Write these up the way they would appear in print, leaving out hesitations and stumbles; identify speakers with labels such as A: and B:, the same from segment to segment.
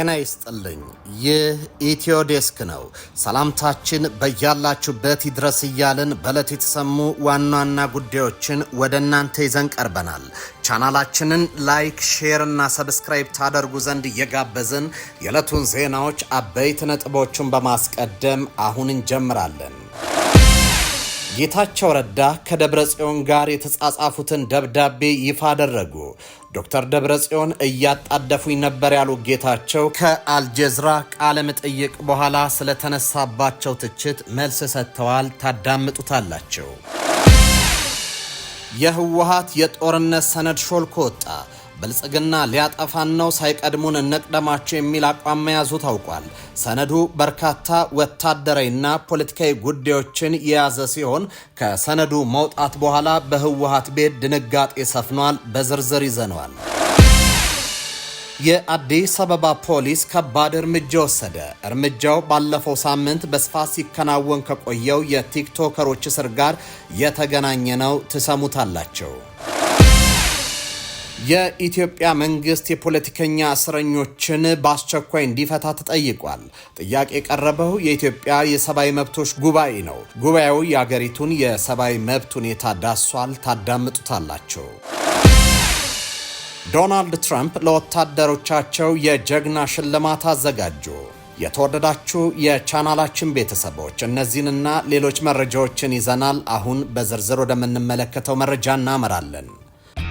A: ጤና ይስጥልኝ። ይህ ኢትዮ ዴስክ ነው። ሰላምታችን በያላችሁበት ይድረስ እያልን በዕለት የተሰሙ ዋና ዋና ጉዳዮችን ወደ እናንተ ይዘን ቀርበናል። ቻናላችንን ላይክ፣ ሼር እና ሰብስክራይብ ታደርጉ ዘንድ እየጋበዝን የዕለቱን ዜናዎች አበይት ነጥቦችን በማስቀደም አሁን እንጀምራለን። ጌታቸው ረዳ ከደብረጽዮን ጋር የተጻጻፉትን ደብዳቤ ይፋ አደረጉ። ዶክተር ደብረጽዮን እያጣደፉኝ ነበር ያሉ ጌታቸው ከአልጀዝራ ቃለ መጠይቅ በኋላ ስለተነሳባቸው ትችት መልስ ሰጥተዋል። ታዳምጡታላችሁ። የህወሓት የጦርነት ሰነድ ሾልኮ ወጣ። ብልጽግና ሊያጠፋን ነው፣ ሳይቀድሙን እንቅደማቸው የሚል አቋም መያዙ ታውቋል። ሰነዱ በርካታ ወታደራዊና ፖለቲካዊ ጉዳዮችን የያዘ ሲሆን ከሰነዱ መውጣት በኋላ በህወሓት ቤት ድንጋጤ ሰፍኗል። በዝርዝር ይዘነዋል። የአዲስ አበባ ፖሊስ ከባድ እርምጃ ወሰደ። እርምጃው ባለፈው ሳምንት በስፋት ሲከናወን ከቆየው የቲክቶከሮች እስር ጋር የተገናኘ ነው። ትሰሙታላቸው። የኢትዮጵያ መንግስት የፖለቲከኛ እስረኞችን በአስቸኳይ እንዲፈታ ተጠይቋል። ጥያቄ የቀረበው የኢትዮጵያ የሰብአዊ መብቶች ጉባኤ ነው። ጉባኤው የአገሪቱን የሰብአዊ መብት ሁኔታ ዳሷል። ታዳምጡታላቸው። ዶናልድ ትራምፕ ለወታደሮቻቸው የጀግና ሽልማት አዘጋጁ። የተወደዳችሁ የቻናላችን ቤተሰቦች እነዚህንና ሌሎች መረጃዎችን ይዘናል። አሁን በዝርዝር ወደምንመለከተው መረጃ እናመራለን።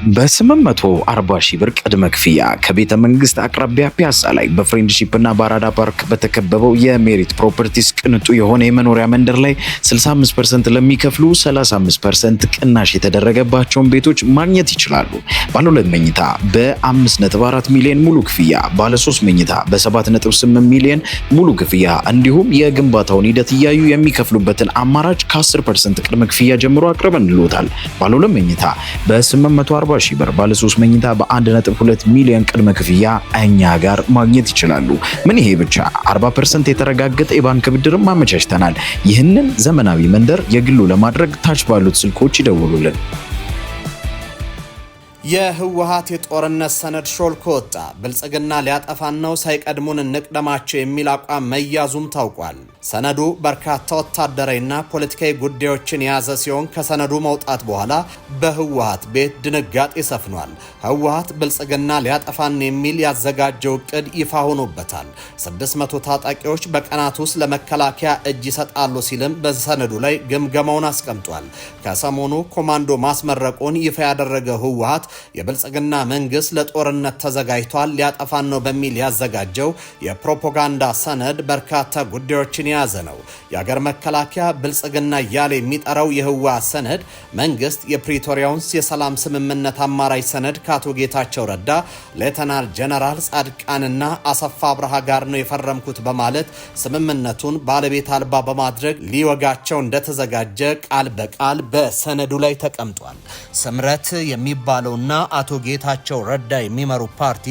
B: በ840 ሺህ ብር ቅድመ ክፍያ ከቤተ መንግስት አቅራቢያ ፒያሳ ላይ በፍሬንድሺፕ እና በአራዳ ፓርክ በተከበበው የሜሪት ፕሮፐርቲስ ቅንጡ የሆነ የመኖሪያ መንደር ላይ 65% ለሚከፍሉ 35% ቅናሽ የተደረገባቸውን ቤቶች ማግኘት ይችላሉ። ባለ 2 መኝታ በ5.4 ሚሊዮን ሙሉ ክፍያ፣ ባለ 3 መኝታ በ7.8 ሚሊዮን ሙሉ ክፍያ እንዲሁም የግንባታውን ሂደት እያዩ የሚከፍሉበትን አማራጭ ከ10% ቅድመ ክፍያ ጀምሮ አቅርበንልዎታል። ባለ 2 መኝታ በ840 ሺህ ብር፣ ባለ 3 መኝታ በ1.2 ሚሊዮን ቅድመ ክፍያ እኛ ጋር ማግኘት ይችላሉ። ምን ይሄ ብቻ 40% የተረጋገጠ የባንክ ብድርም አመቻችተናል። ይህንን ዘመናዊ መንደር የግሉ ለማድረግ ታች ባሉት ስልኮች ይደውሉልን።
A: የህወሓት የጦርነት ሰነድ ሾልኮ ወጣ። ብልጽግና ሊያጠፋን ነው፣ ሳይቀድሙን እንቅደማቸው የሚል አቋም መያዙም ታውቋል። ሰነዱ በርካታ ወታደራዊና ፖለቲካዊ ጉዳዮችን የያዘ ሲሆን ከሰነዱ መውጣት በኋላ በህወሓት ቤት ድንጋጤ ሰፍኗል። ህወሓት ብልጽግና ሊያጠፋን የሚል ያዘጋጀው እቅድ ይፋ ሆኖበታል። 600 ታጣቂዎች በቀናት ውስጥ ለመከላከያ እጅ ይሰጣሉ ሲልም በሰነዱ ላይ ግምገማውን አስቀምጧል። ከሰሞኑ ኮማንዶ ማስመረቁን ይፋ ያደረገው ህወሓት የብልጽግና መንግስት ለጦርነት ተዘጋጅቷል፣ ሊያጠፋን ነው በሚል ያዘጋጀው የፕሮፓጋንዳ ሰነድ በርካታ ጉዳዮችን የያዘ ነው። የሀገር መከላከያ ብልጽግና እያለ የሚጠራው የህወሓት ሰነድ መንግስት የፕሪቶሪያውን የሰላም ስምምነት አማራጭ ሰነድ ከአቶ ጌታቸው ረዳ፣ ሌተናል ጀነራል ጻድቃንና አሰፋ አብርሃ ጋር ነው የፈረምኩት በማለት ስምምነቱን ባለቤት አልባ በማድረግ ሊወጋቸው እንደተዘጋጀ ቃል በቃል በሰነዱ ላይ ተቀምጧል። ስምረት የሚባለው እና አቶ ጌታቸው ረዳ የሚመሩ ፓርቲ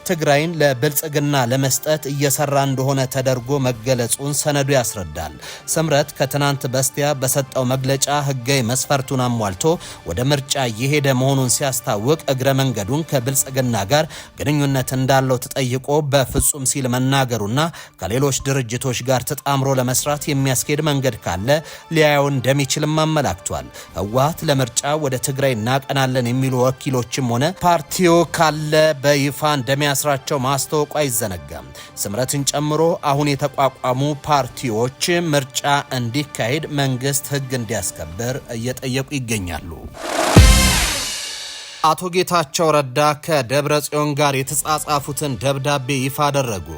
A: ትግራይን ለብልጽግና ለመስጠት እየሰራ እንደሆነ ተደርጎ መገለጹን ሰነዱ ያስረዳል። ስምረት ከትናንት በስቲያ በሰጠው መግለጫ ህጋዊ መስፈርቱን አሟልቶ ወደ ምርጫ እየሄደ መሆኑን ሲያስታውቅ እግረ መንገዱን ከብልጽግና ጋር ግንኙነት እንዳለው ተጠይቆ በፍጹም ሲል መናገሩና ከሌሎች ድርጅቶች ጋር ተጣምሮ ለመስራት የሚያስኬድ መንገድ ካለ ሊያየው እንደሚችልም አመላክቷል። ህወሓት ለምርጫ ወደ ትግራይ እናቀናለን የሚሉ ወኪሎችም ሆነ ፓርቲው ካለ በይፋ እንደሚያስራቸው ማስታወቁ አይዘነጋም። ስምረትን ጨምሮ አሁን የተቋቋሙ ፓርቲዎች ምርጫ እንዲካሄድ መንግስት ህግ እንዲያስከብር እየጠየቁ ይገኛሉ። አቶ ጌታቸው ረዳ ከደብረጽዮን ጋር የተጻጻፉትን ደብዳቤ ይፋ አደረጉ።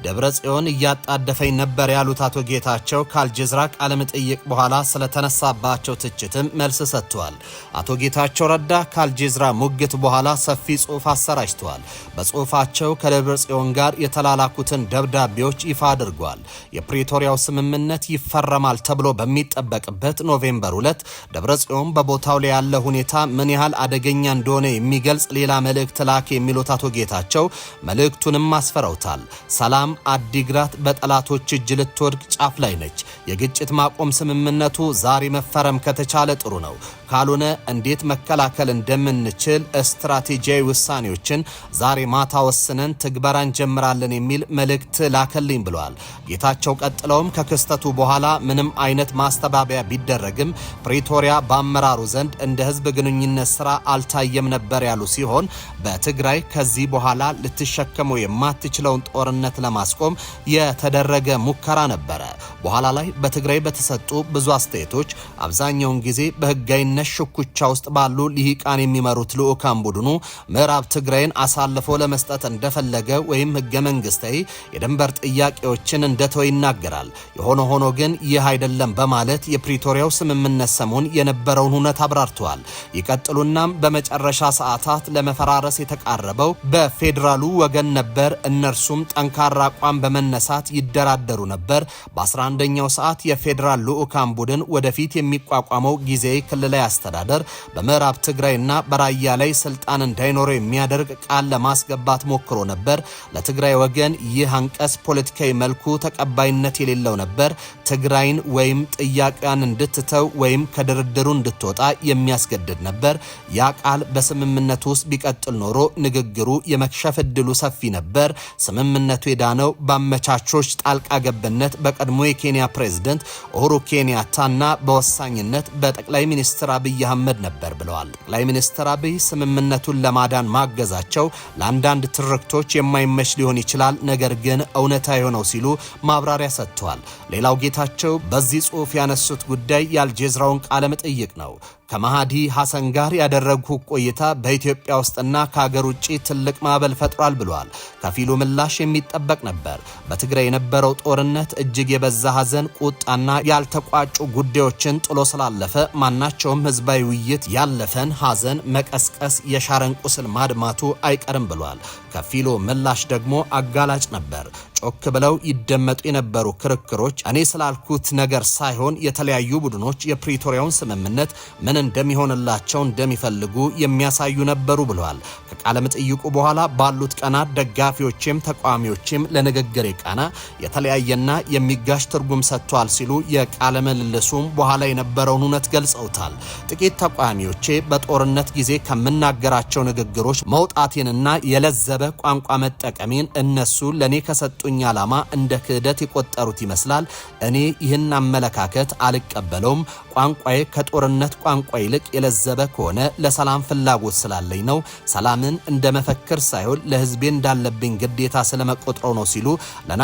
A: ደብረጽዮን እያጣደፈኝ ነበር ያሉት አቶ ጌታቸው ከአልጀዝራ ቃለ መጠይቅ በኋላ ስለተነሳባቸው ትችትም መልስ ሰጥተዋል። አቶ ጌታቸው ረዳ ከአልጀዝራ ሙግት በኋላ ሰፊ ጽሑፍ አሰራጭተዋል። በጽሑፋቸው ከደብረጽዮን ጋር የተላላኩትን ደብዳቤዎች ይፋ አድርጓል። የፕሪቶሪያው ስምምነት ይፈረማል ተብሎ በሚጠበቅበት ኖቬምበር 2 ደብረጽዮን በቦታው ላይ ያለ ሁኔታ ምን ያህል አደገኛ እንደሆነ የሚገልጽ ሌላ መልእክት ላክ የሚሉት አቶ ጌታቸው መልእክቱንም አስፈረውታል። ሰላም አዲግራት በጠላቶች እጅ ልትወድቅ ጫፍ ላይ ነች። የግጭት ማቆም ስምምነቱ ዛሬ መፈረም ከተቻለ ጥሩ ነው። ካልሆነ እንዴት መከላከል እንደምንችል ስትራቴጂያዊ ውሳኔዎችን ዛሬ ማታ ወስነን ትግበራ እንጀምራለን የሚል መልእክት ላከልኝ ብለዋል። ጌታቸው ቀጥለውም ከክስተቱ በኋላ ምንም አይነት ማስተባበያ ቢደረግም ፕሪቶሪያ በአመራሩ ዘንድ እንደ ህዝብ ግንኙነት ስራ አልታየም ነበር ያሉ ሲሆን በትግራይ ከዚህ በኋላ ልትሸከመው የማትችለውን ጦርነት ለማስቆም የተደረገ ሙከራ ነበረ። በኋላ ላይ በትግራይ በተሰጡ ብዙ አስተያየቶች አብዛኛውን ጊዜ በህጋዊነት ሽኩቻ ውስጥ ባሉ ልሂቃን የሚመሩት ልዑካን ቡድኑ ምዕራብ ትግራይን አሳልፎ ለመስጠት እንደፈለገ ወይም ህገ መንግስታዊ የድንበር ጥያቄዎችን እንደተወ ይናገራል። የሆነ ሆኖ ግን ይህ አይደለም በማለት የፕሪቶሪያው ስምምነት ሰሞን የነበረውን ሁኔታ አብራርተዋል። ይቀጥሉናም በመጨረሻ ሰዓታት ለመፈራረስ የተቃረበው በፌዴራሉ ወገን ነበር። እነርሱም ጠንካራ አቋም በመነሳት ይደራደሩ ነበር። በ11ኛው ሰዓት የፌዴራል ልዑካን ቡድን ወደፊት የሚቋቋመው ጊዜያዊ ክልላዊ አስተዳደር በምዕራብ ትግራይና በራያ ላይ ስልጣን እንዳይኖረው የሚያደርግ ቃል ለማስገባት ሞክሮ ነበር። ለትግራይ ወገን ይህ አንቀጽ ፖለቲካዊ መልኩ ተቀባይነት የሌለው ነበር። ትግራይን ወይም ጥያቄዋን እንድትተው ወይም ከድርድሩ እንድትወጣ የሚያስገድድ ነበር። ያ ቃል በስምምነቱ ውስጥ ቢቀጥል ኖሮ ንግግሩ የመክሸፍ እድሉ ሰፊ ነበር። ስምምነቱ የዳነው በአመቻቾች ጣልቃ ገብነት በቀድሞ የኬንያ ፕሬዝዳንት ኡሁሩ ኬንያታና በወሳኝነት በጠቅላይ ሚኒስትር አብይ አህመድ ነበር ብለዋል። ጠቅላይ ሚኒስትር አብይ ስምምነቱን ለማዳን ማገዛቸው ለአንዳንድ ትርክቶች የማይመች ሊሆን ይችላል፣ ነገር ግን እውነታ የሆነው ሲሉ ማብራሪያ ሰጥተዋል። ሌላው ጌታቸው በዚህ ጽሑፍ ያነሱት ጉዳይ የአልጀዝራውን ቃለ መጠይቅ ነው። ከማሃዲ ሐሰን ጋር ያደረጉ ቆይታ በኢትዮጵያ ውስጥና ከሀገር ውጪ ትልቅ ማዕበል ፈጥሯል ብለዋል። ከፊሉ ምላሽ የሚጠበቅ ነበር። በትግራይ የነበረው ጦርነት እጅግ የበዛ ሐዘን፣ ቁጣና ያልተቋጩ ጉዳዮችን ጥሎ ስላለፈ ማናቸውም ህዝባዊ ውይይት ያለፈን ሐዘን መቀስቀስ፣ የሻረን ቁስል ማድማቱ አይቀርም ብለዋል። ከፊሉ ምላሽ ደግሞ አጋላጭ ነበር። ጮክ ብለው ይደመጡ የነበሩ ክርክሮች እኔ ስላልኩት ነገር ሳይሆን የተለያዩ ቡድኖች የፕሪቶሪያውን ስምምነት ምን እንደሚሆንላቸው እንደሚፈልጉ የሚያሳዩ ነበሩ ብለዋል። ከቃለ መጠይቁ በኋላ ባሉት ቀናት ደጋፊዎችም ተቃዋሚዎችም ለንግግር ቃና የተለያየና የሚጋሽ ትርጉም ሰጥቷል ሲሉ የቃለ ምልልሱም በኋላ የነበረውን እውነት ገልጸውታል። ጥቂት ተቃዋሚዎቼ በጦርነት ጊዜ ከምናገራቸው ንግግሮች መውጣቴንና የለዘበ ቋንቋ መጠቀሜን እነሱ ለኔ ከሰጡኝ ዓላማ እንደ ክህደት የቆጠሩት ይመስላል። እኔ ይህን አመለካከት አልቀበለውም። ቋንቋዬ ከጦርነት ቋንቋ ይልቅ የለዘበ ከሆነ ለሰላም ፍላጎት ስላለኝ ነው። ሰላምን እንደ መፈክር ሳይሆን ለህዝቤ እንዳለብኝ ግዴታ ስለመቆጥረው ነው ሲሉ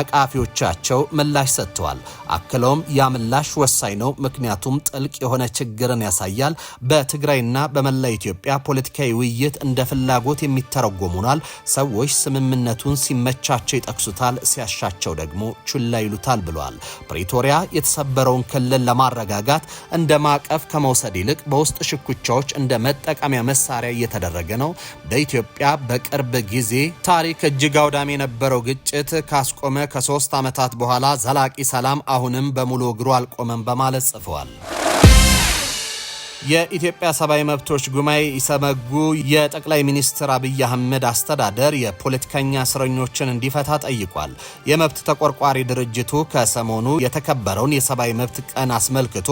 A: ለነቃፊዎቻቸው ምላሽ ሰጥተዋል። አክለውም ያ ምላሽ ወሳኝ ነው፣ ምክንያቱም ጥልቅ የሆነ ችግርን ያሳያል። በትግራይና በመላ ኢትዮጵያ ፖለቲካዊ ውይይት እንደ ፍላጎት የሚተረጎሙናል። ሰዎች ስምምነቱን ሲመቻቸው ይጠቅሱታል፣ ሲያሻቸው ደግሞ ቹላ ይሉታል ብለዋል። ፕሪቶሪያ የተሰበረውን ክልል ለማረጋጋት እንደ ማዕቀፍ ከመውሰድ ይልቅ በውስጥ ሽኩቻዎች እንደ መጠቀሚያ መሳሪያ እየተደረገ ነው። በኢትዮጵያ በቅርብ ጊዜ ታሪክ እጅግ አውዳሚ የነበረው ግጭት ካስቆመ ከ3 ዓመታት በኋላ ዘላቂ ሰላም አሁንም በሙሉ እግሩ አልቆመም በማለት ጽፈዋል። የኢትዮጵያ ሰብአዊ መብቶች ጉባኤ ኢሰመጉ የጠቅላይ ሚኒስትር አብይ አህመድ አስተዳደር የፖለቲከኛ እስረኞችን እንዲፈታ ጠይቋል። የመብት ተቆርቋሪ ድርጅቱ ከሰሞኑ የተከበረውን የሰብአዊ መብት ቀን አስመልክቶ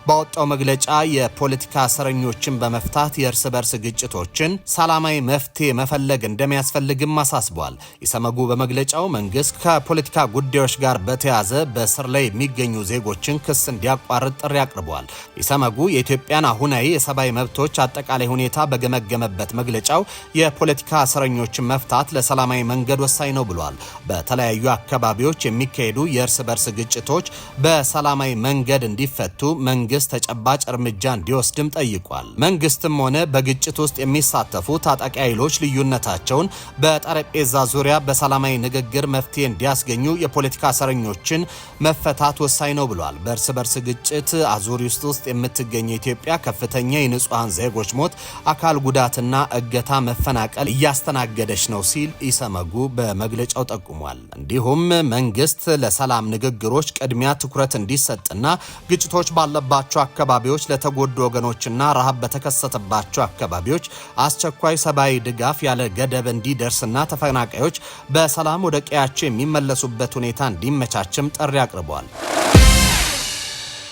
A: ባወጣው መግለጫ የፖለቲካ እስረኞችን በመፍታት የእርስ በርስ ግጭቶችን ሰላማዊ መፍትሄ መፈለግ እንደሚያስፈልግም አሳስቧል። ኢሰመጉ በመግለጫው መንግስት ከፖለቲካ ጉዳዮች ጋር በተያያዘ በእስር ላይ የሚገኙ ዜጎችን ክስ እንዲያቋርጥ ጥሪ አቅርቧል። ኢሰመጉ የኢትዮጵያን አሁናዊ የሰብአዊ መብቶች አጠቃላይ ሁኔታ በገመገመበት መግለጫው የፖለቲካ እስረኞችን መፍታት ለሰላማዊ መንገድ ወሳኝ ነው ብሏል። በተለያዩ አካባቢዎች የሚካሄዱ የእርስ በርስ ግጭቶች በሰላማዊ መንገድ እንዲፈቱ መንግስት ተጨባጭ እርምጃ እንዲወስድም ጠይቋል። መንግስትም ሆነ በግጭት ውስጥ የሚሳተፉ ታጣቂ ኃይሎች ልዩነታቸውን በጠረጴዛ ዙሪያ በሰላማዊ ንግግር መፍትሄ እንዲያስገኙ የፖለቲካ እስረኞችን መፈታት ወሳኝ ነው ብሏል። በእርስ በርስ ግጭት አዙሪት ውስጥ የምትገኘው ኢትዮጵያ ከፍተኛ የንጹሃን ዜጎች ሞት፣ አካል ጉዳትና እገታ፣ መፈናቀል እያስተናገደች ነው ሲል ኢሰመጉ በመግለጫው ጠቁሟል። እንዲሁም መንግስት ለሰላም ንግግሮች ቅድሚያ ትኩረት እንዲሰጥና ግጭቶች ባለባቸው አካባቢዎች ለተጎዱ ወገኖችና ረሃብ በተከሰተባቸው አካባቢዎች አስቸኳይ ሰብአዊ ድጋፍ ያለ ገደብ እንዲደርስና ተፈናቃዮች በሰላም ወደ ቀያቸው የሚመለሱበት ሁኔታ እንዲመቻችም ጥሪ አቅርቧል።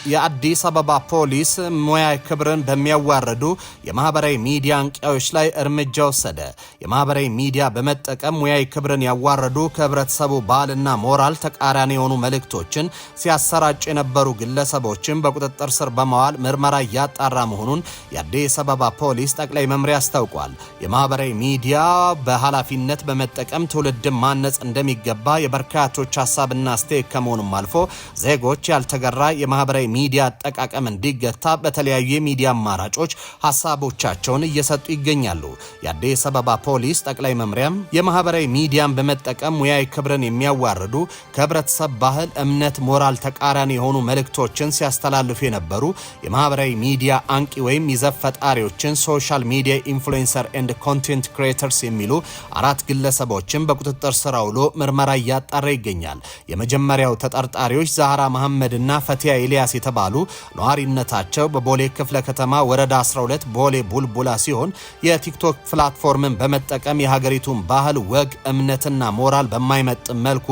A: የአዲስ አበባ ፖሊስ ሙያዊ ክብርን በሚያዋርዱ የማህበራዊ ሚዲያ አንቂዎች ላይ እርምጃ ወሰደ። የማህበራዊ ሚዲያ በመጠቀም ሙያዊ ክብርን ያዋረዱ ከህብረተሰቡ ባህልና ሞራል ተቃራኒ የሆኑ መልእክቶችን ሲያሰራጩ የነበሩ ግለሰቦችን በቁጥጥር ስር በመዋል ምርመራ እያጣራ መሆኑን የአዲስ አበባ ፖሊስ ጠቅላይ መምሪያ አስታውቋል። የማህበራዊ ሚዲያ በኃላፊነት በመጠቀም ትውልድን ማነጽ እንደሚገባ የበርካቶች ሐሳብና አስተያየት ከመሆኑም አልፎ ዜጎች ያልተገራ የማህበራዊ ሚዲያ አጠቃቀም እንዲገታ በተለያዩ የሚዲያ አማራጮች ሐሳቦቻቸውን እየሰጡ ይገኛሉ። የአዲስ አበባ ፖሊስ ጠቅላይ መምሪያም የማህበራዊ ሚዲያን በመጠቀም ሙያዊ ክብርን የሚያዋርዱ ከህብረተሰብ ባህል፣ እምነት፣ ሞራል ተቃራኒ የሆኑ መልእክቶችን ሲያስተላልፉ የነበሩ የማህበራዊ ሚዲያ አንቂ ወይም ይዘት ፈጣሪዎችን ሶሻል ሚዲያ ኢንፍሉዌንሰር ኤንድ ኮንቴንት ክሪኤተርስ የሚሉ 4 ግለሰቦችን በቁጥጥር ስር አውሎ ምርመራ እያጣራ ይገኛል። የመጀመሪያው ተጠርጣሪዎች ዛህራ መሐመድና ፈቲያ ኤልያስ የተባሉ ነዋሪነታቸው በቦሌ ክፍለ ከተማ ወረዳ 12 ቦሌ ቡልቡላ ሲሆን የቲክቶክ ፕላትፎርምን በመጠቀም የሀገሪቱን ባህል፣ ወግ፣ እምነትና ሞራል በማይመጥን መልኩ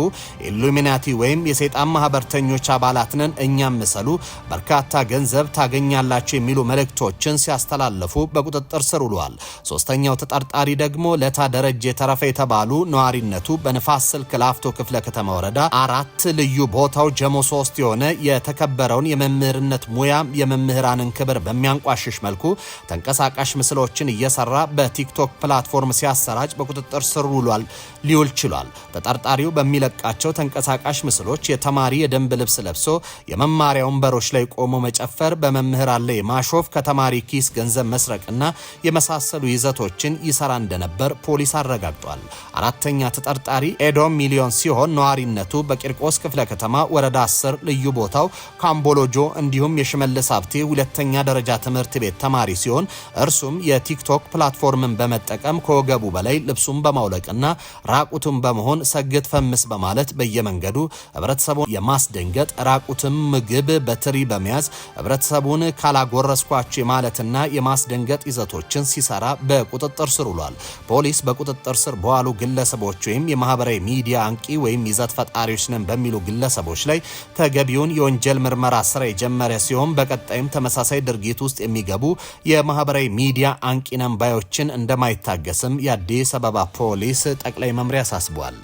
A: ኢሉሚናቲ ወይም የሰይጣን ማህበርተኞች አባላትንን እኛም ምሰሉ፣ በርካታ ገንዘብ ታገኛላችሁ የሚሉ መልእክቶችን ሲያስተላልፉ በቁጥጥር ስር ውለዋል። ሶስተኛው ተጠርጣሪ ደግሞ ለታ ደረጀ ተረፈ የተባሉ ነዋሪነቱ በንፋስ ስልክ ላፍቶ ክፍለ ከተማ ወረዳ 4 ልዩ ቦታው ጀሞ 3 የሆነ የተከበረውን የመምህርነት ሙያ የመምህራንን ክብር በሚያንቋሽሽ መልኩ ተንቀሳቃሽ ምስሎችን እየሰራ በቲክቶክ ፕላትፎርም ሲያሰራጭ በቁጥጥር ስር ሊውል ችሏል። ተጠርጣሪው በሚለቃቸው ተንቀሳቃሽ ምስሎች የተማሪ የደንብ ልብስ ለብሶ የመማሪያ ወንበሮች ላይ ቆሞ መጨፈር፣ በመምህራን ላይ ማሾፍ፣ ከተማሪ ኪስ ገንዘብ መስረቅና የመሳሰሉ ይዘቶችን ይሰራ እንደነበር ፖሊስ አረጋግጧል። አራተኛ ተጠርጣሪ ኤዶም ሚሊዮን ሲሆን ነዋሪነቱ በቂርቆስ ክፍለ ከተማ ወረዳ 10 ልዩ ቦታው ካምቦሎጆ እንዲሁም የሽመልስ ሀብቴ ሁለተኛ ደረጃ ትምህርት ቤት ተማሪ ሲሆን እርሱም የቲክቶክ ፕላትፎርምን በመጠቀም ከወገቡ በላይ ልብሱን በማውለቅና ራቁቱን በመሆን ሰግጥ ፈምስ በማለት በየመንገዱ ህብረተሰቡን የማስደንገጥ ራቁትን ምግብ በትሪ በመያዝ ህብረተሰቡን ካላጎረስኳቸው የማለትና የማስደንገጥ ይዘቶችን ሲሰራ በቁጥጥር ስር ውሏል። ፖሊስ በቁጥጥር ስር በዋሉ ግለሰቦች ወይም የማህበራዊ ሚዲያ አንቂ ወይም ይዘት ፈጣሪዎች ነን በሚሉ ግለሰቦች ላይ ተገቢውን የወንጀል ምርመራ ስራ የጀመረ ሲሆን በቀጣይም ተመሳሳይ ድርጊት ውስጥ የሚገቡ የማህበራዊ ሚዲያ አንቂ ነን ባዮችን እንደማይታገስም የአዲስ አበባ ፖሊስ ጠቅላይ መምሪያ አሳስቧል።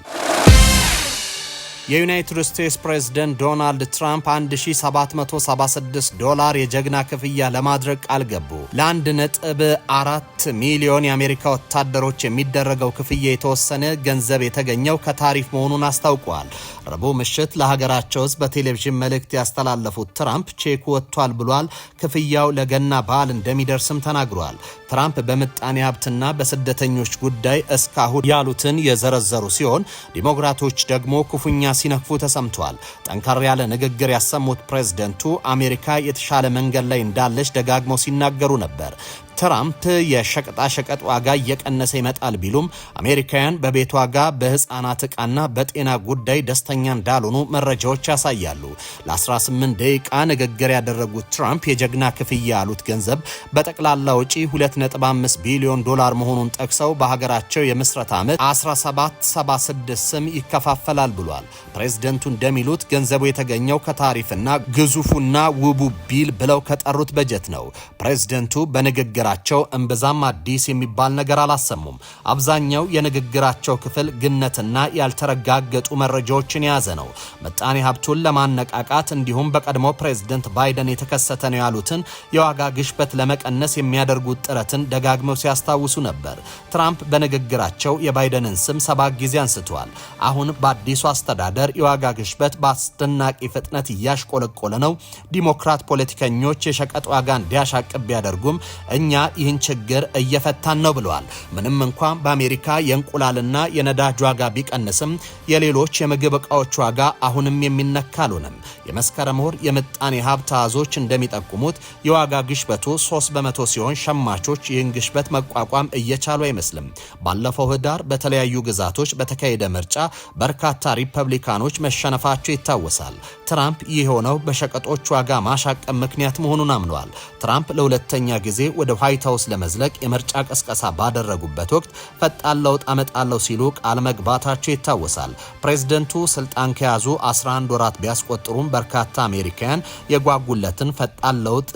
A: የዩናይትድ ስቴትስ ፕሬዝዳንት ዶናልድ ትራምፕ $1776 የጀግና ክፍያ ለማድረግ ቃል ገቡ። ለ1.4 ሚሊዮን የአሜሪካ ወታደሮች የሚደረገው ክፍያ የተወሰነ ገንዘብ የተገኘው ከታሪፍ መሆኑን አስታውቀዋል። ረቡዕ ምሽት ለሀገራቸው ሕዝብ በቴሌቪዥን መልእክት ያስተላለፉት ትራምፕ ቼኩ ወጥቷል ብሏል። ክፍያው ለገና በዓል እንደሚደርስም ተናግሯል። ትራምፕ በምጣኔ ሀብትና በስደተኞች ጉዳይ እስካሁን ያሉትን የዘረዘሩ ሲሆን ዲሞክራቶች ደግሞ ክፉኛ ሲነክፉ ተሰምቷል። ጠንከር ያለ ንግግር ያሰሙት ፕሬዝደንቱ አሜሪካ የተሻለ መንገድ ላይ እንዳለች ደጋግመው ሲናገሩ ነበር። ትራምፕ የሸቀጣሸቀጥ ዋጋ እየቀነሰ ይመጣል ቢሉም አሜሪካውያን በቤት ዋጋ፣ በህፃናት ዕቃና በጤና ጉዳይ ደስተኛ እንዳልሆኑ መረጃዎች ያሳያሉ። ለ18 ደቂቃ ንግግር ያደረጉት ትራምፕ የጀግና ክፍያ ያሉት ገንዘብ በጠቅላላ ወጪ $2.5 ቢሊዮን መሆኑን ጠቅሰው በሀገራቸው የምስረት ዓመት 1776 ስም ይከፋፈላል ብሏል። ፕሬዝደንቱ እንደሚሉት ገንዘቡ የተገኘው ከታሪፍና ግዙፉና ውቡ ቢል ብለው ከጠሩት በጀት ነው። ፕሬዝደንቱ በንግግር እምብዛም አዲስ የሚባል ነገር አላሰሙም። አብዛኛው የንግግራቸው ክፍል ግነትና ያልተረጋገጡ መረጃዎችን የያዘ ነው። ምጣኔ ሀብቱን ለማነቃቃት እንዲሁም በቀድሞ ፕሬዝደንት ባይደን የተከሰተ ነው ያሉትን የዋጋ ግሽበት ለመቀነስ የሚያደርጉት ጥረትን ደጋግመው ሲያስታውሱ ነበር። ትራምፕ በንግግራቸው የባይደንን ስም 7 ጊዜ አንስተዋል። አሁን በአዲሱ አስተዳደር የዋጋ ግሽበት በአስደናቂ ፍጥነት እያሽቆለቆለ ነው። ዲሞክራት ፖለቲከኞች የሸቀጥ ዋጋ እንዲያሻቅብ ቢያደርጉም እኛ ይህን ችግር እየፈታን ነው ብለዋል። ምንም እንኳን በአሜሪካ የእንቁላልና የነዳጅ ዋጋ ቢቀንስም የሌሎች የምግብ ዕቃዎች ዋጋ አሁንም የሚነካ አልሆነም። የመስከረም ወር የምጣኔ ሀብት አሃዞች እንደሚጠቁሙት የዋጋ ግሽበቱ 3% ሲሆን ሸማቾች ይህን ግሽበት መቋቋም እየቻሉ አይመስልም። ባለፈው ህዳር በተለያዩ ግዛቶች በተካሄደ ምርጫ በርካታ ሪፐብሊካኖች መሸነፋቸው ይታወሳል። ትራምፕ ይህ የሆነው በሸቀጦች ዋጋ ማሻቀብ ምክንያት መሆኑን አምነዋል። ትራምፕ ለሁለተኛ ጊዜ ወደ ዋይት ሃውስ ለመዝለቅ የምርጫ ቀስቀሳ ባደረጉበት ወቅት ፈጣን ለውጥ አመጣለሁ ሲሉ ቃል መግባታቸው ይታወሳል። ፕሬዝደንቱ ስልጣን ከያዙ 11 ወራት ቢያስቆጥሩም በርካታ አሜሪካውያን የጓጉለትን ፈጣን ለውጥ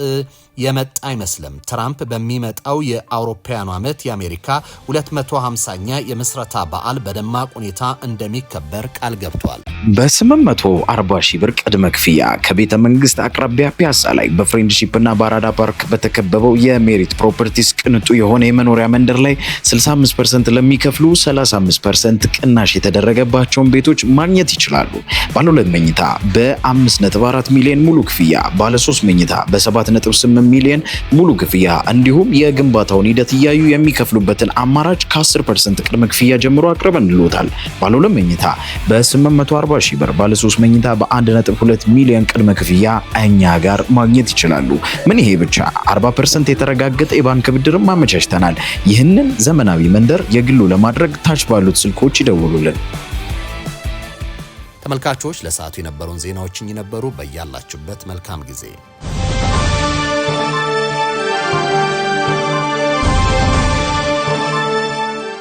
A: የመጣ አይመስልም። ትራምፕ በሚመጣው የአውሮፓውያኑ ዓመት የአሜሪካ 250ኛ የምስረታ በዓል በደማቅ ሁኔታ እንደሚከበር ቃል ገብቷል።
B: በ840 ሺህ ብር ቅድመ ክፍያ ከቤተ መንግስት አቅራቢያ ፒያሳ ላይ በፍሬንድሺፕ እና በአራዳ ፓርክ በተከበበው የሜሪት ፕሮፐርቲስ ቅንጡ የሆነ የመኖሪያ መንደር ላይ 65% ለሚከፍሉ 35% ቅናሽ የተደረገባቸውን ቤቶች ማግኘት ይችላሉ። ባለ 2 መኝታ በ5.4 ሚሊዮን ሙሉ ክፍያ፣ ባለ 3 መኝታ በ7.8 ሚሊዮን ሙሉ ክፍያ እንዲሁም የግንባታውን ሂደት እያዩ የሚከፍሉበትን አማራጭ ከ10% ቅድመ ክፍያ ጀምሮ አቅርበንልዎታል። ባለ 2 መኝታ በ840 ሺህ ብር፣ ባለ 3 መኝታ በ1.2 ሚሊዮን ቅድመ ክፍያ እኛ ጋር ማግኘት ይችላሉ። ምን ይሄ ብቻ 40% የተረጋገጠ የባንክ ብድርም አመቻችተናል። ይህንን ዘመናዊ መንደር የግሉ ለማድረግ ታች ባሉት ስልኮች ይደውሉልን።
A: ተመልካቾች ለሰዓቱ የነበሩን ዜናዎችን ነበሩ። በያላችሁበት መልካም ጊዜ